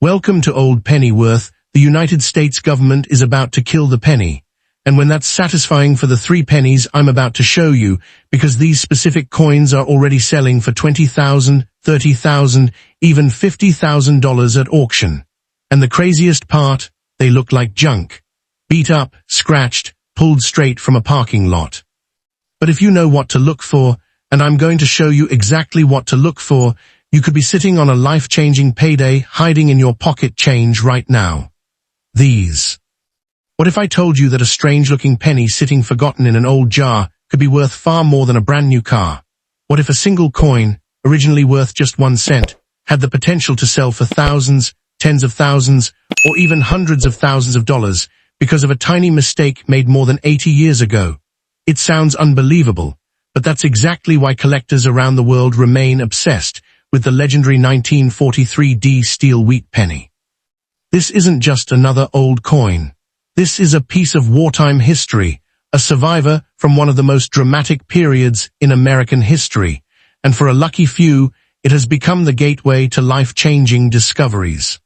Welcome to Old Pennyworth. The United States government is about to kill the penny. And when that's satisfying for the 3 pennies I'm about to show you, because these specific coins are already selling for $20,000, $30,000, even $50,000 at auction. And the craziest part, they look like junk. Beat up, scratched, pulled straight from a parking lot. But if you know what to look for, and I'm going to show you exactly what to look for, you could be sitting on a life-changing payday hiding in your pocket change right now. These. What if I told you that a strange-looking penny sitting forgotten in an old jar could be worth far more than a brand-new car? What if a single coin, originally worth just 1 cent, had the potential to sell for thousands, tens of thousands, or even hundreds of thousands of dollars because of a tiny mistake made more than 80 years ago? It sounds unbelievable, but that's exactly why collectors around the world remain obsessed with the legendary 1943 D steel wheat penny. This isn't just another old coin. This is a piece of wartime history, a survivor from one of the most dramatic periods in American history, and for a lucky few, it has become the gateway to life-changing discoveries.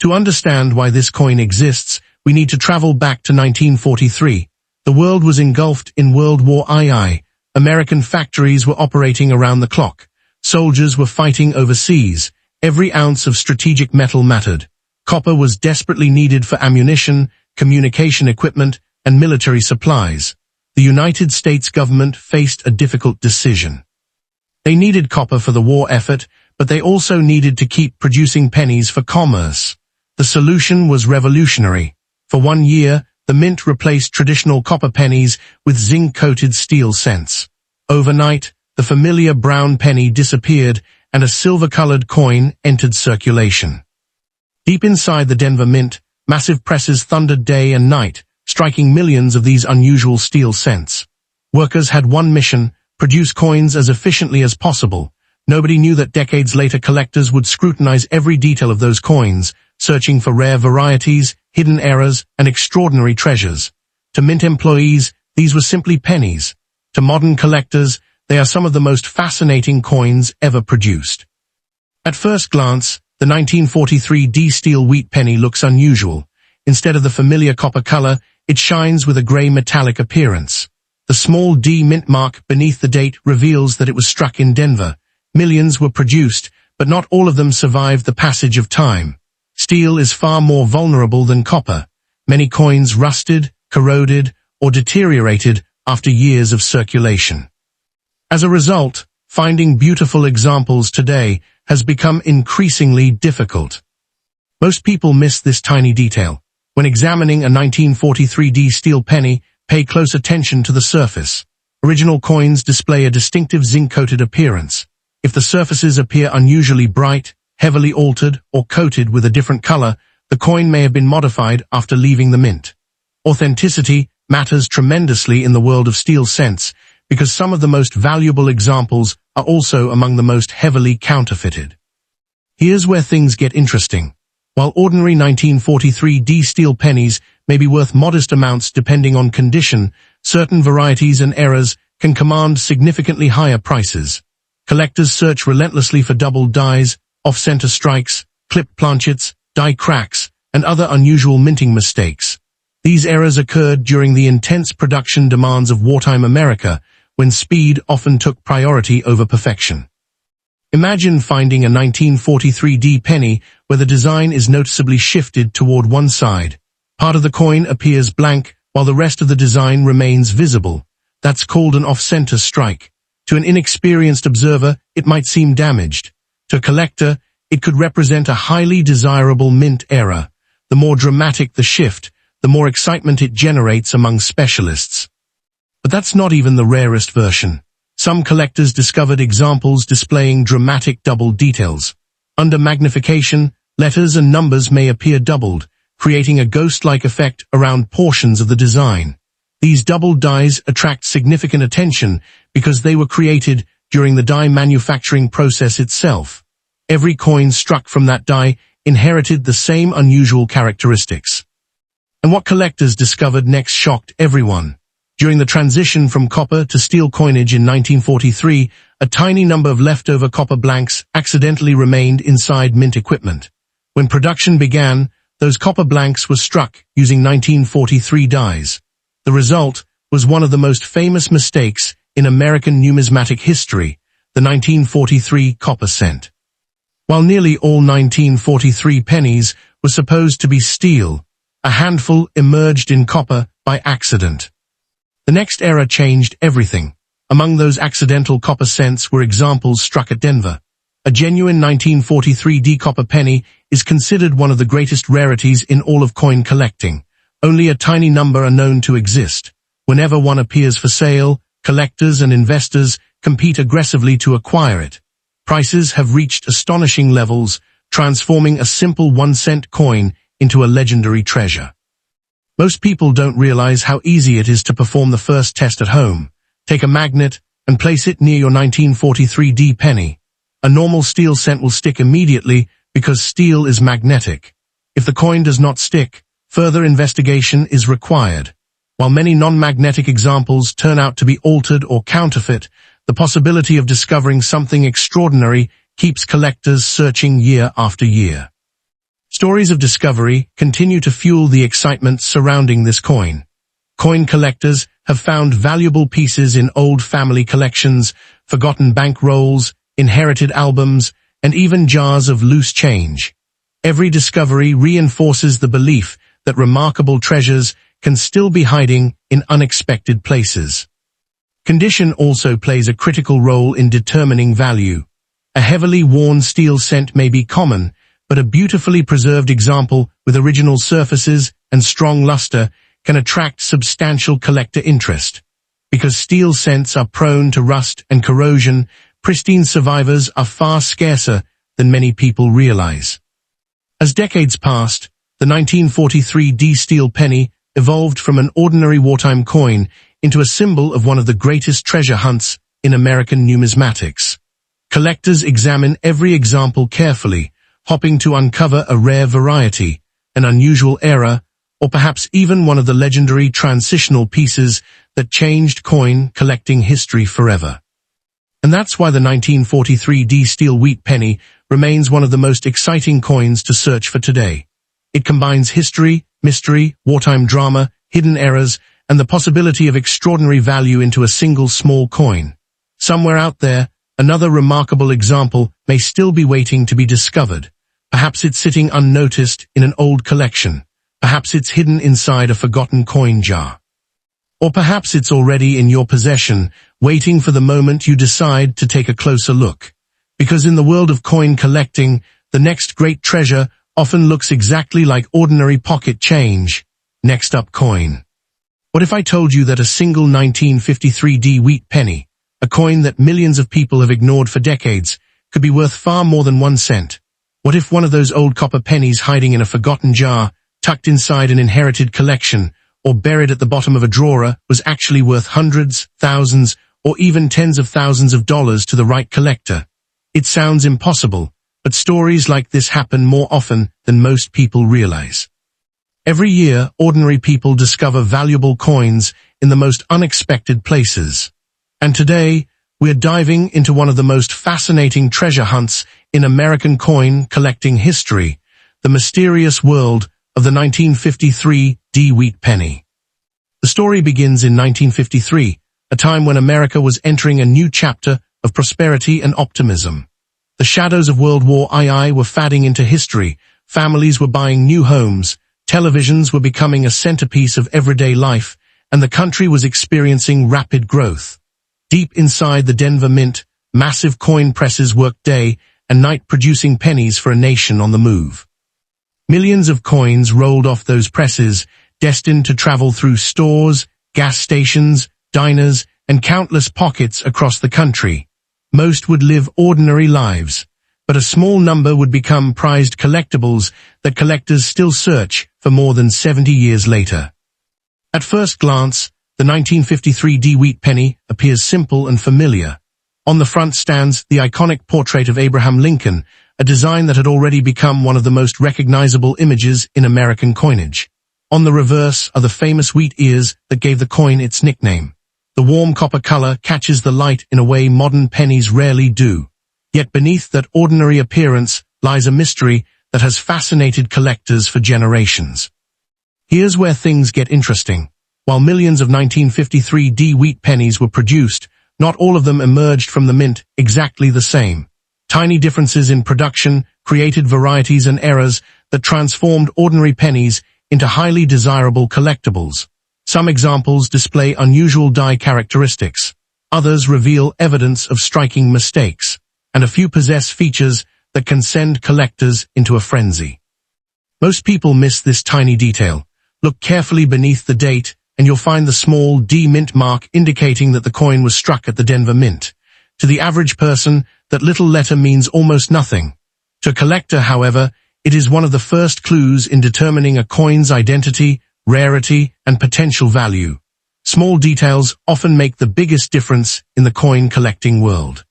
To understand why this coin exists, we need to travel back to 1943. The world was engulfed in World War II. American factories were operating around the clock. Soldiers were fighting overseas. Every ounce of strategic metal mattered. Copper was desperately needed for ammunition, communication equipment, and military supplies. The United States government faced a difficult decision. They needed copper for the war effort, but they also needed to keep producing pennies for commerce. The solution was revolutionary. For 1 year, the mint replaced traditional copper pennies with zinc-coated steel cents. Overnight, the familiar brown penny disappeared and a silver-colored coin entered circulation. Deep inside the Denver Mint, massive presses thundered day and night, striking millions of these unusual steel cents. Workers had one mission: produce coins as efficiently as possible. Nobody knew that decades later collectors would scrutinize every detail of those coins, searching for rare varieties, hidden errors, and extraordinary treasures. To mint employees, these were simply pennies. To modern collectors, they are some of the most fascinating coins ever produced. At first glance, the 1943 D steel wheat penny looks unusual. Instead of the familiar copper color, it shines with a gray metallic appearance. The small D mint mark beneath the date reveals that it was struck in Denver. Millions were produced, but not all of them survived the passage of time. Steel is far more vulnerable than copper. Many coins rusted, corroded, or deteriorated after years of circulation. As a result, finding beautiful examples today has become increasingly difficult. Most people miss this tiny detail. When examining a 1943 D steel penny, pay close attention to the surface. Original coins display a distinctive zinc-coated appearance. If the surfaces appear unusually bright, heavily altered, or coated with a different color, the coin may have been modified after leaving the mint. Authenticity matters tremendously in the world of steel cents, because some of the most valuable examples are also among the most heavily counterfeited. Here's where things get interesting. While ordinary 1943 D steel pennies may be worth modest amounts depending on condition, certain varieties and errors can command significantly higher prices. Collectors search relentlessly for double dies, off-center strikes, clipped planchets, die cracks, and other unusual minting mistakes. These errors occurred during the intense production demands of wartime America, when speed often took priority over perfection. Imagine finding a 1943 D penny where the design is noticeably shifted toward one side. Part of the coin appears blank, while the rest of the design remains visible. That's called an off-center strike. To an inexperienced observer, it might seem damaged. To a collector, it could represent a highly desirable mint error. The more dramatic the shift, the more excitement it generates among specialists. But that's not even the rarest version. Some collectors discovered examples displaying dramatic double details. Under magnification, letters and numbers may appear doubled, creating a ghost-like effect around portions of the design. These double dies attract significant attention because they were created during the die manufacturing process itself. Every coin struck from that die inherited the same unusual characteristics. And what collectors discovered next shocked everyone. During the transition from copper to steel coinage in 1943, a tiny number of leftover copper blanks accidentally remained inside mint equipment. When production began, those copper blanks were struck using 1943 dies. The result was one of the most famous mistakes in American numismatic history, the 1943 copper cent. While nearly all 1943 pennies were supposed to be steel, a handful emerged in copper by accident. The next era changed everything. Among those accidental copper cents were examples struck at Denver. A genuine 1943 D copper penny is considered one of the greatest rarities in all of coin collecting. Only a tiny number are known to exist. Whenever one appears for sale, collectors and investors compete aggressively to acquire it. Prices have reached astonishing levels, transforming a simple 1-cent coin into a legendary treasure. Most people don't realize how easy it is to perform the first test at home. Take a magnet and place it near your 1943 D penny. A normal steel cent will stick immediately because steel is magnetic. If the coin does not stick, further investigation is required. While many non-magnetic examples turn out to be altered or counterfeit, the possibility of discovering something extraordinary keeps collectors searching year after year. Stories of discovery continue to fuel the excitement surrounding this coin. Coin collectors have found valuable pieces in old family collections, forgotten bank rolls, inherited albums, and even jars of loose change. Every discovery reinforces the belief that remarkable treasures can still be hiding in unexpected places. Condition also plays a critical role in determining value. A heavily worn steel cent may be common, but a beautifully preserved example with original surfaces and strong luster can attract substantial collector interest. Because steel cents are prone to rust and corrosion, pristine survivors are far scarcer than many people realize. As decades passed, the 1943 D steel penny evolved from an ordinary wartime coin into a symbol of one of the greatest treasure hunts in American numismatics. Collectors examine every example carefully, hoping to uncover a rare variety, an unusual era, or perhaps even one of the legendary transitional pieces that changed coin collecting history forever. And that's why the 1943 D steel wheat penny remains one of the most exciting coins to search for today. It combines history, mystery, wartime drama, hidden eras, and the possibility of extraordinary value into a single small coin. Somewhere out there, another remarkable example may still be waiting to be discovered. Perhaps it's sitting unnoticed in an old collection. Perhaps it's hidden inside a forgotten coin jar. Or perhaps it's already in your possession, waiting for the moment you decide to take a closer look. Because in the world of coin collecting, the next great treasure often looks exactly like ordinary pocket change. Next up, coin. What if I told you that a single 1953 D wheat penny, a coin that millions of people have ignored for decades, could be worth far more than 1 cent? What if one of those old copper pennies hiding in a forgotten jar, tucked inside an inherited collection, or buried at the bottom of a drawer, was actually worth hundreds, thousands, or even tens of thousands of dollars to the right collector? It sounds impossible, but stories like this happen more often than most people realize. Every year, ordinary people discover valuable coins in the most unexpected places. And today, we're diving into one of the most fascinating treasure hunts in American coin collecting history, the mysterious world of the 1953 D wheat penny. The story begins in 1953, a time when America was entering a new chapter of prosperity and optimism. The shadows of World War II were fading into history, families were buying new homes, televisions were becoming a centerpiece of everyday life, and the country was experiencing rapid growth. Deep inside the Denver Mint, massive coin presses worked day and night producing pennies for a nation on the move. Millions of coins rolled off those presses, destined to travel through stores, gas stations, diners, and countless pockets across the country. Most would live ordinary lives, but a small number would become prized collectibles that collectors still search for more than 70 years later. At first glance, the 1953 D wheat penny appears simple and familiar. On the front stands the iconic portrait of Abraham Lincoln, a design that had already become one of the most recognizable images in American coinage. On the reverse are the famous wheat ears that gave the coin its nickname. The warm copper color catches the light in a way modern pennies rarely do. Yet beneath that ordinary appearance lies a mystery that has fascinated collectors for generations. Here's where things get interesting. While millions of 1953 wheat pennies were produced, not all of them emerged from the mint exactly the same. Tiny differences in production created varieties and errors that transformed ordinary pennies into highly desirable collectibles. Some examples display unusual die characteristics. Others reveal evidence of striking mistakes, and a few possess features that can send collectors into a frenzy. Most people miss this tiny detail. Look carefully beneath the date, and you'll find the small D mint mark indicating that the coin was struck at the Denver Mint. To the average person, that little letter means almost nothing. To a collector, however, it is one of the first clues in determining a coin's identity, rarity, and potential value. Small details often make the biggest difference in the coin collecting world.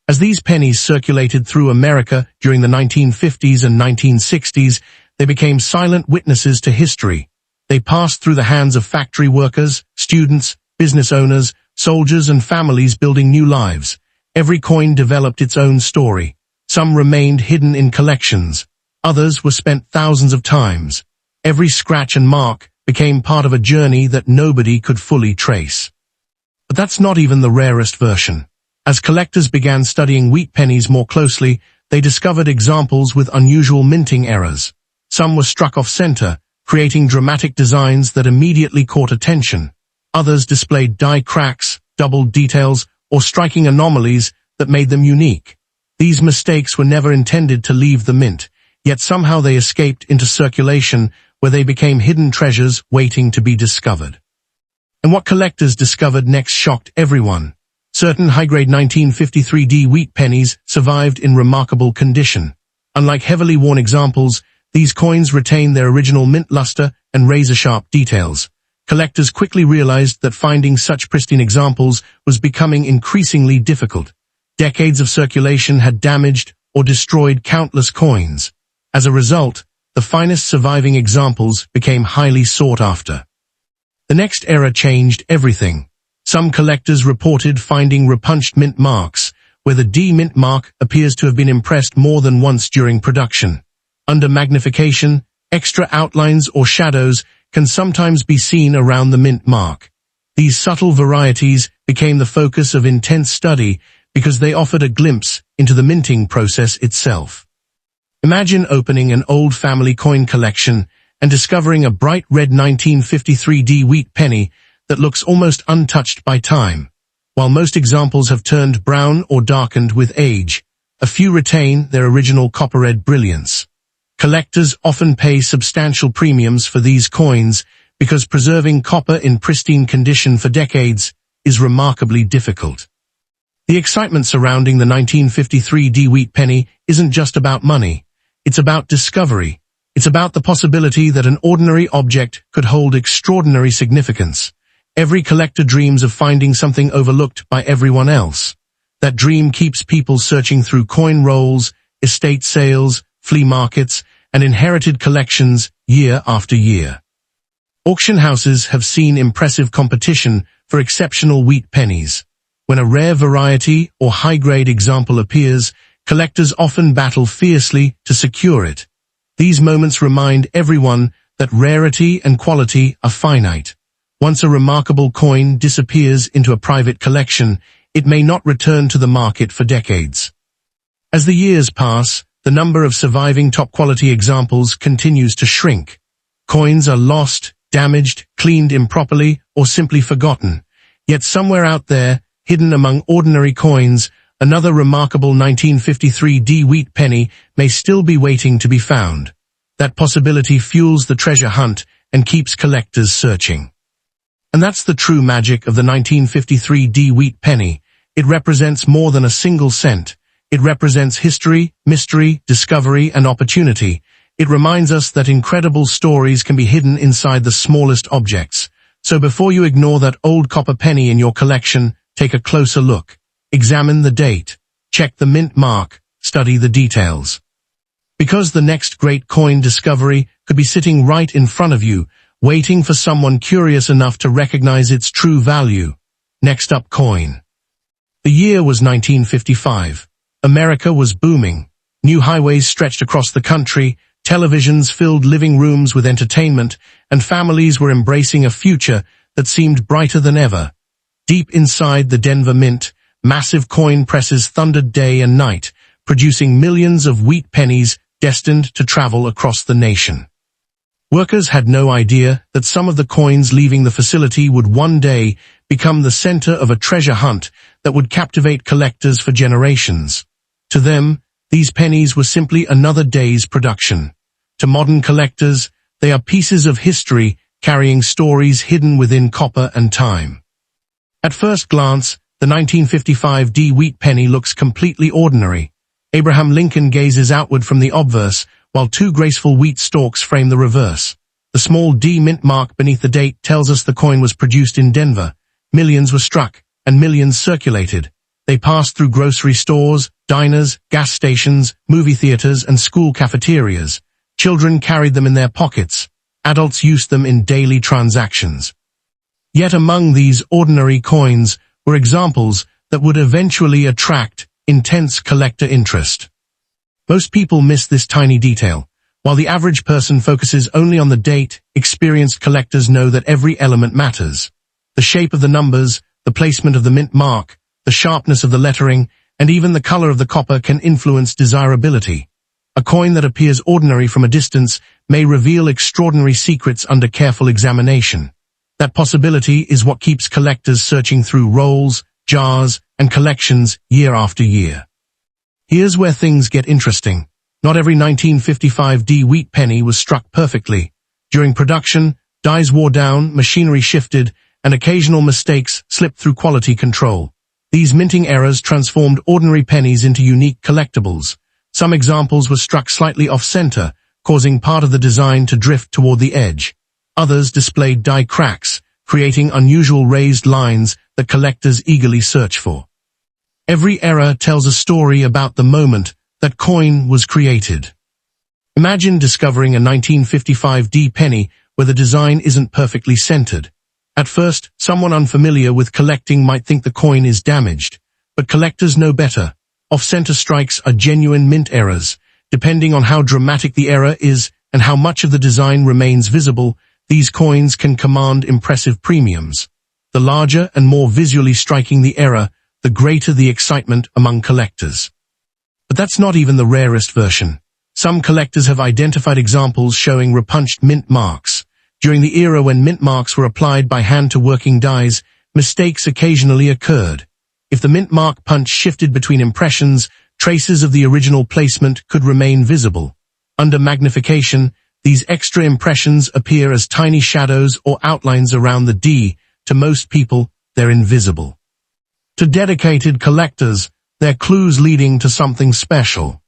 As these pennies circulated through America during the 1950s and 1960s, they became silent witnesses to history. They passed through the hands of factory workers, students, business owners, soldiers, and families building new lives. Every coin developed its own story. Some remained hidden in collections. Others were spent thousands of times. Every scratch and mark became part of a journey that nobody could fully trace. But that's not even the rarest version. As collectors began studying wheat pennies more closely, they discovered examples with unusual minting errors. Some were struck off-center, creating dramatic designs that immediately caught attention. Others displayed die cracks, doubled details, or striking anomalies that made them unique. These mistakes were never intended to leave the mint, yet somehow they escaped into circulation where they became hidden treasures waiting to be discovered. And what collectors discovered next shocked everyone. Certain high-grade 1953 wheat pennies survived in remarkable condition. Unlike heavily worn examples, these coins retain their original mint luster and razor-sharp details. Collectors quickly realized that finding such pristine examples was becoming increasingly difficult. Decades of circulation had damaged or destroyed countless coins. As a result, the finest surviving examples became highly sought after. The next era changed everything. Some collectors reported finding repunched mint marks, where the D mint mark appears to have been impressed more than once during production. Under magnification, extra outlines or shadows can sometimes be seen around the mint mark. These subtle varieties became the focus of intense study because they offered a glimpse into the minting process itself. Imagine opening an old family coin collection and discovering a bright red 1953 wheat penny that looks almost untouched by time. While most examples have turned brown or darkened with age, a few retain their original copper-red brilliance. Collectors often pay substantial premiums for these coins because preserving copper in pristine condition for decades is remarkably difficult. The excitement surrounding the 1953 wheat penny isn't just about money. It's about discovery. It's about the possibility that an ordinary object could hold extraordinary significance. Every collector dreams of finding something overlooked by everyone else. That dream keeps people searching through coin rolls, estate sales, flea markets, and inherited collections year after year. Auction houses have seen impressive competition for exceptional wheat pennies. When a rare variety or high-grade example appears, collectors often battle fiercely to secure it. These moments remind everyone that rarity and quality are finite. Once a remarkable coin disappears into a private collection, it may not return to the market for decades. As the years pass, the number of surviving top-quality examples continues to shrink. Coins are lost, damaged, cleaned improperly, or simply forgotten. Yet somewhere out there, hidden among ordinary coins, another remarkable 1953 wheat penny may still be waiting to be found. That possibility fuels the treasure hunt and keeps collectors searching. And that's the true magic of the 1953 wheat penny. It represents more than a single cent. It represents history, mystery, discovery, and opportunity. It reminds us that incredible stories can be hidden inside the smallest objects. So before you ignore that old copper penny in your collection, take a closer look. Examine the date. Check the mint mark. Study the details. Because the next great coin discovery could be sitting right in front of you, waiting for someone curious enough to recognize its true value. Next up, coin. The year was 1955. America was booming. New highways stretched across the country, televisions filled living rooms with entertainment, and families were embracing a future that seemed brighter than ever. Deep inside the Denver Mint, massive coin presses thundered day and night, producing millions of wheat pennies destined to travel across the nation. Workers had no idea that some of the coins leaving the facility would one day become the center of a treasure hunt that would captivate collectors for generations. To them, these pennies were simply another day's production. To modern collectors, they are pieces of history carrying stories hidden within copper and time. At first glance, the 1955 D wheat penny looks completely ordinary. Abraham Lincoln gazes outward from the obverse, while two graceful wheat stalks frame the reverse. The small D mint mark beneath the date tells us the coin was produced in Denver. Millions were struck, and millions circulated. They passed through grocery stores, diners, gas stations, movie theaters, and school cafeterias. Children carried them in their pockets. Adults used them in daily transactions. Yet among these ordinary coins were examples that would eventually attract intense collector interest. Most people miss this tiny detail. While the average person focuses only on the date, experienced collectors know that every element matters. The shape of the numbers, the placement of the mint mark, the sharpness of the lettering, and even the color of the copper can influence desirability. A coin that appears ordinary from a distance may reveal extraordinary secrets under careful examination. That possibility is what keeps collectors searching through rolls, jars, and collections year after year. Here's where things get interesting. Not every 1955 D wheat penny was struck perfectly. During production, dies wore down, machinery shifted, and occasional mistakes slipped through quality control. These minting errors transformed ordinary pennies into unique collectibles. Some examples were struck slightly off-center, causing part of the design to drift toward the edge. Others displayed die cracks, creating unusual raised lines that collectors eagerly search for. Every error tells a story about the moment that coin was created. Imagine discovering a 1955 D penny where the design isn't perfectly centered. At first, someone unfamiliar with collecting might think the coin is damaged, but collectors know better. Off-center strikes are genuine mint errors. Depending on how dramatic the error is and how much of the design remains visible, these coins can command impressive premiums. The larger and more visually striking the error, the greater the excitement among collectors. But that's not even the rarest version. Some collectors have identified examples showing repunched mint marks. During the era when mint marks were applied by hand to working dies, mistakes occasionally occurred. If the mint mark punch shifted between impressions, traces of the original placement could remain visible. Under magnification, these extra impressions appear as tiny shadows or outlines around the D. To most people, they're invisible. To dedicated collectors, they're clues leading to something special.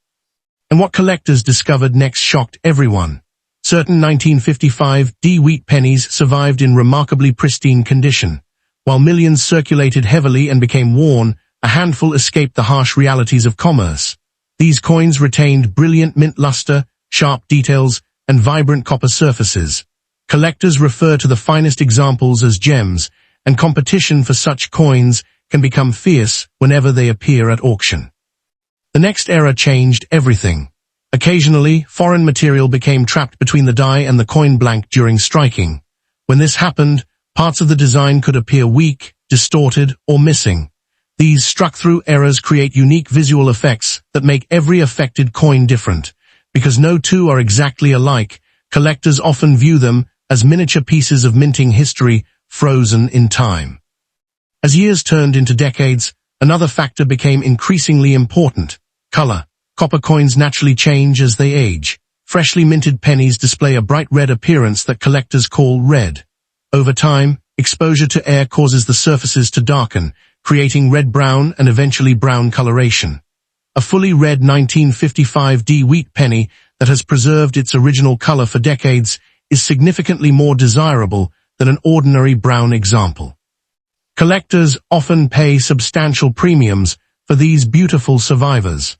And what collectors discovered next shocked everyone. Certain 1955 D wheat pennies survived in remarkably pristine condition. While millions circulated heavily and became worn, a handful escaped the harsh realities of commerce. These coins retained brilliant mint luster, sharp details, and vibrant copper surfaces. Collectors refer to the finest examples as gems, and competition for such coins can become fierce whenever they appear at auction. The next era changed everything. Occasionally, foreign material became trapped between the die and the coin blank during striking. When this happened, parts of the design could appear weak, distorted, or missing. These struck-through errors create unique visual effects that make every affected coin different. Because no two are exactly alike, collectors often view them as miniature pieces of minting history frozen in time. As years turned into decades, another factor became increasingly important: color. Copper coins naturally change as they age. Freshly minted pennies display a bright red appearance that collectors call red. Over time, exposure to air causes the surfaces to darken, creating red-brown and eventually brown coloration. A fully red 1955 D wheat penny that has preserved its original color for decades is significantly more desirable than an ordinary brown example. Collectors often pay substantial premiums for these beautiful survivors.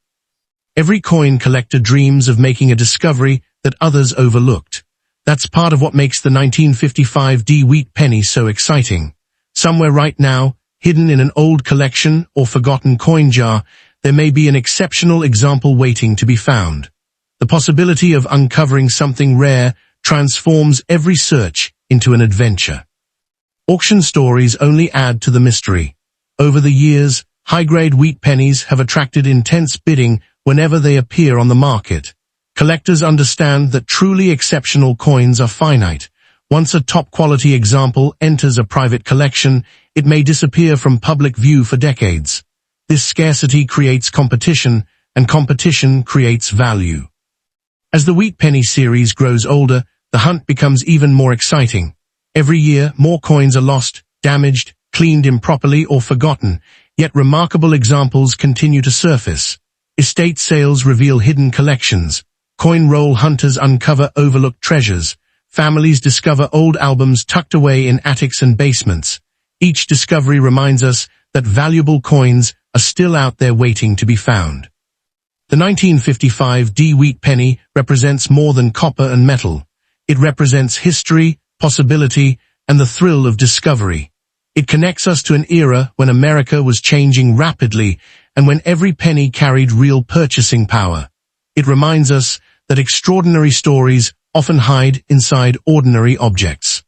Every coin collector dreams of making a discovery that others overlooked. That's part of what makes the 1955 D wheat penny so exciting. Somewhere right now, hidden in an old collection or forgotten coin jar, there may be an exceptional example waiting to be found. The possibility of uncovering something rare transforms every search into an adventure. Auction stories only add to the mystery. Over the years, high-grade wheat pennies have attracted intense bidding whenever they appear on the market. Collectors understand that truly exceptional coins are finite. Once a top-quality example enters a private collection, it may disappear from public view for decades. This scarcity creates competition, and competition creates value. As the Wheat Penny series grows older, the hunt becomes even more exciting. Every year, more coins are lost, damaged, cleaned improperly, or forgotten, yet remarkable examples continue to surface. Estate sales reveal hidden collections. Coin roll hunters uncover overlooked treasures. Families discover old albums tucked away in attics and basements. Each discovery reminds us that valuable coins are still out there waiting to be found. The 1955 D Wheat Penny represents more than copper and metal. It represents history, possibility, and the thrill of discovery. It connects us to an era when America was changing rapidly and when every penny carried real purchasing power. It reminds us that extraordinary stories often hide inside ordinary objects.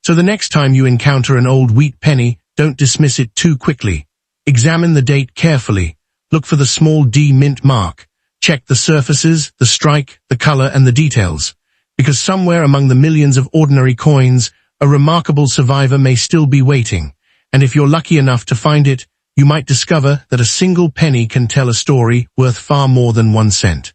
So the next time you encounter an old wheat penny, don't dismiss it too quickly. Examine the date carefully. Look for the small D mint mark. Check the surfaces, the strike, the color, and the details. Because somewhere among the millions of ordinary coins, a remarkable survivor may still be waiting. And if you're lucky enough to find it, you might discover that a single penny can tell a story worth far more than 1 cent.